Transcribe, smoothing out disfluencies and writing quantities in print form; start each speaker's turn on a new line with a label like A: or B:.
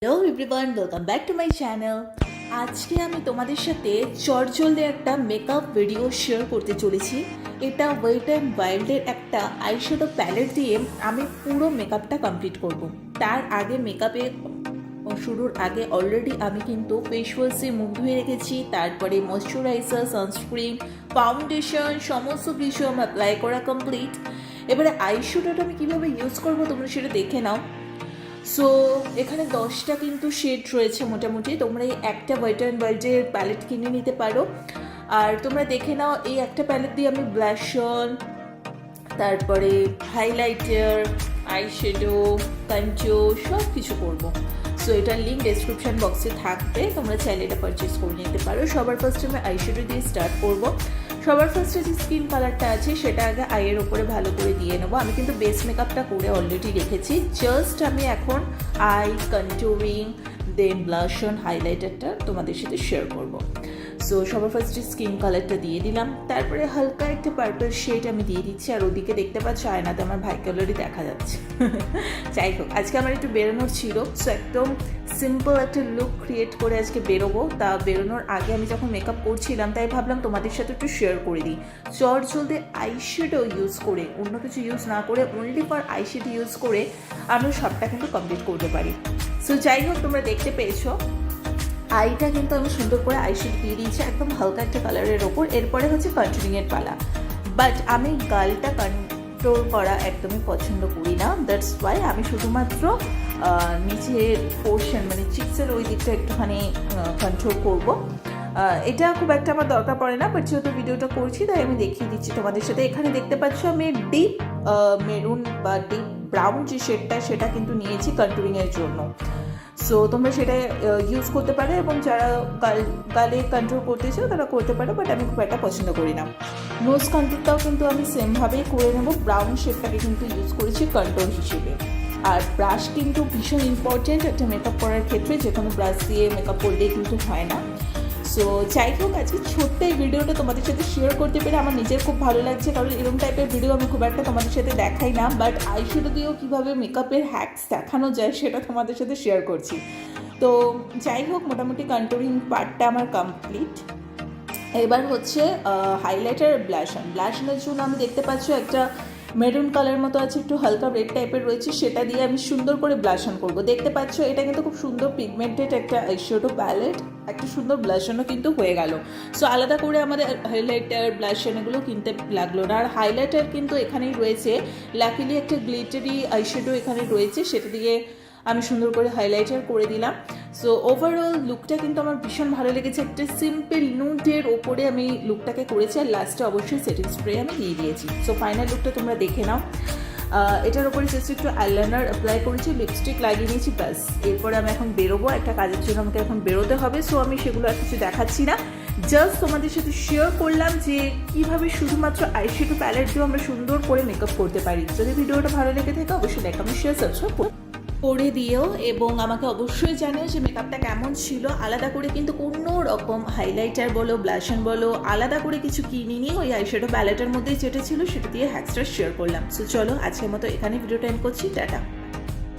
A: Hello everyone, welcome back to my channel. আজকে আমি তোমাদের সাথে চটজলদি একটা মেকআপ ভিডিও শেয়ার করতে চলেছি। এটা ওয়েট অ্যান্ড ওয়াইল্ডের একটা আইশ্যাডো প্যালেট দিয়ে আমি পুরো মেকআপটা কমপ্লিট করব। তার আগে মেকআপে শুরুর আগে অলরেডি আমি কিন্তু ফেস ওয়াশে মুখ ধুয়ে রেখেছি, তারপরে ময়শ্চারাইজার, সানস্ক্রিন, ফাউন্ডেশন সমস্ত কিছু আমার অ্যাপ্লাই করা কমপ্লিট। এবারে আইশ্যাডোটা আমি কীভাবে ইউজ করবো তোমরা সেটা দেখে নাও। সো এখানে 10টা কিন্তু শেড রয়েছে মোটামুটি। তোমরা এই একটা ওয়েট অ্যান্ড ওয়াইল্ডের প্যালেট কিনে নিতে পারো। আর তোমরা দেখে নাও, এই একটা প্যালেট দিয়ে আমি ব্লাশ অন, তারপরে হাইলাইটার, আইশ্যাডো, কন্ট্যুর সব কিছু করবো। সো এটার লিঙ্ক ডেসক্রিপশন বক্সে থাকবে, তোমরা চাইলে এটা পারচেস করে নিতে পারো। সবার ফার্স্টে আমি আইশ্যাডো দিয়ে স্টার্ট করবো। সবার ফার্স্টে যে স্কিন কালারটা আছে সেটা আগে আইয়ের ওপরে ভালো করে দিয়ে নেবো। আমি কিন্তু বেস মেকআপটা করে অলরেডি রেখেছি, জাস্ট আমি এখন আই কন্ট্যুরিং দেন ব্লাশ অন হাইলাইটারটা তোমাদের সাথে শেয়ার করবো। সো সবার ফার্স্টে স্কিন কালারটা দিয়ে দিলাম, তারপরে হালকা একটা পার্পল শেড আমি দিয়ে দিচ্ছি। আর ওদিকে দেখতে পাচ্ছ আয়নাতে আমার ভাই কালারই দেখা যাচ্ছে। যাই হোক, আজকে আমার একটু বেরোনোর ছিল, সো একদম সিম্পল একটা লুক ক্রিয়েট করে আজকে বেরোবো। তা বেরোনোর আগে আমি যখন মেকআপ করছিলাম তাই ভাবলাম তোমাদের সাথে একটু শেয়ার করে দিই। চটজলদি আইশ্যাডো ইউজ করে, অন্য কিছু ইউজ না করে অনলি ফর আইশ্যাডো ইউজ করে আমি সবটা কিন্তু কমপ্লিট করতে পারি। সো যাই হোক, তোমরা দেখতে পেয়েছো আইটা কিন্তু আমি সুন্দর করে আইশ্যাডো দিয়ে দিয়েছি একদম হালকা একটা কালারের ওপর। এরপরে হচ্ছে কন্ট্যুরিংয়ের পালা, বাট আমি গালটা কন্ট্রোল করা একদমই পছন্দ করি না। দ্যাটস ওয়াই আমি শুধুমাত্র নিচের পোর্শন মানে চিক্সের ওই দিকটা একটুখানি কন্ট্রোল করবো। এটা খুব একটা আমার দরকার পড়ে না, বাট যেহেতু ভিডিওটা করছি তাই আমি দেখিয়ে দিচ্ছি তোমাদের সাথে। এখানে দেখতে পাচ্ছ আমি ডিপ মেরুন বা ডিপ ব্রাউন যে শেডটা সেটা কিন্তু নিয়েছি কন্ট্যুরিংয়ের জন্য। সো তোমরা সেটা ইউজ করতে পারো, এবং যারা গালে কন্ট্রোল করতে চাও তারা করতে পারো, বাট আমি খুব একটা পছন্দ করি না। নোজ কন্ট্রোলটাও কিন্তু আমি সেমভাবেই করে নেবো, ব্রাউন শেডটাকে কিন্তু ইউজ করেছি কন্ট্রোল হিসেবে। আর ব্রাশ কিন্তু ভীষণ ইম্পর্টেন্ট একটা মেকআপ করার ক্ষেত্রে, যে কোনো ব্রাশ দিয়ে মেকআপ করলেই কিন্তু হয় না। সো যাই হোক, আজকে ছোট্ট এই ভিডিওটা তোমাদের সাথে শেয়ার করতে পেরে আমার নিজের খুব ভালো লাগছে, কারণ এরকম টাইপের ভিডিও আমি খুব একটা তোমাদের সাথে দেখাই না। বাট আইশ্যাডো দিয়েও কীভাবে মেকআপের হ্যাকস দেখানো যায় সেটা তোমাদের সাথে শেয়ার করছি। তো যাই হোক, মোটামুটি কন্ট্যুরিং পার্টটা আমার কমপ্লিট। এবার হচ্ছে হাইলাইটার ব্লাশনের জন্য আমি দেখতে পাচ্ছ একটা মেরুন কালার মতো আছে, একটু হালকা রেড টাইপের রয়েছে, সেটা দিয়ে আমি সুন্দর করে ব্লাশ অন করবো। দেখতে পাচ্ছ এটা কিন্তু খুব সুন্দর পিগমেন্টেড একটা আইশ্যাডো প্যালেট, একটা সুন্দর ব্লাশ অনও কিন্তু হয়ে গেল। সো আলাদা করে আমাদের হাইলাইটার ব্লাশ অন এগুলো কিনতে লাগলো না। আর হাইলাইটার কিন্তু এখানেই রয়েছে, লাকিলি একটা গ্লিটারি আইশ্যাডো এখানে রয়েছে, সেটা দিয়ে আমি সুন্দর করে হাইলাইটার করে দিলাম। সো ওভারঅল লুকটা কিন্তু আমার ভীষণ ভালো লেগেছে। একটা সিম্পল নুডের ওপরে আমি লুকটাকে করেছি, আর লাস্টে অবশ্যই সেটিং স্প্রে আমি দিয়ে দিয়েছি। সো ফাইনাল লুকটা তোমরা দেখে নাও। এটার ওপরে জাস্ট একটু আইলাইনার অ্যাপ্লাই করেছি, লিপস্টিক লাগিয়ে নিয়েছি, ব্যাস। এরপরে আমি এখন বেরোবো, একটা কাজের জন্য আমাকে এখন বেরোতে হবে। সো আমি সেগুলো আর কিছু দেখাচ্ছি না, জাস্ট তোমাদের সাথে শেয়ার করলাম যে কীভাবে শুধুমাত্র আইশ্যাডো প্যালেট দিয়ে আমরা সুন্দর করে মেকআপ করতে পারি। যদি ভিডিওটা ভালো লেগে থাকে অবশ্যই লাইক, কমেন্ট, শেয়ার, সাবস্ক্রাইব করে দিও, এবং আমাকে অবশ্যই জানিও যে মেকআপটা কেমন ছিল। আলাদা করে কিন্তু কোনো রকম হাইলাইটার বলো, ব্লাশন বলো, আলাদা করে কিছু কিনিনি, ওই আইশ্যাডো প্যালেটের মধ্যেই যেটা ছিল সেটা দিয়ে হ্যাকসটা শেয়ার করলাম। সো চলো, আজকের মতো এখানে ভিডিওটা এন্ড করছি, টাটা।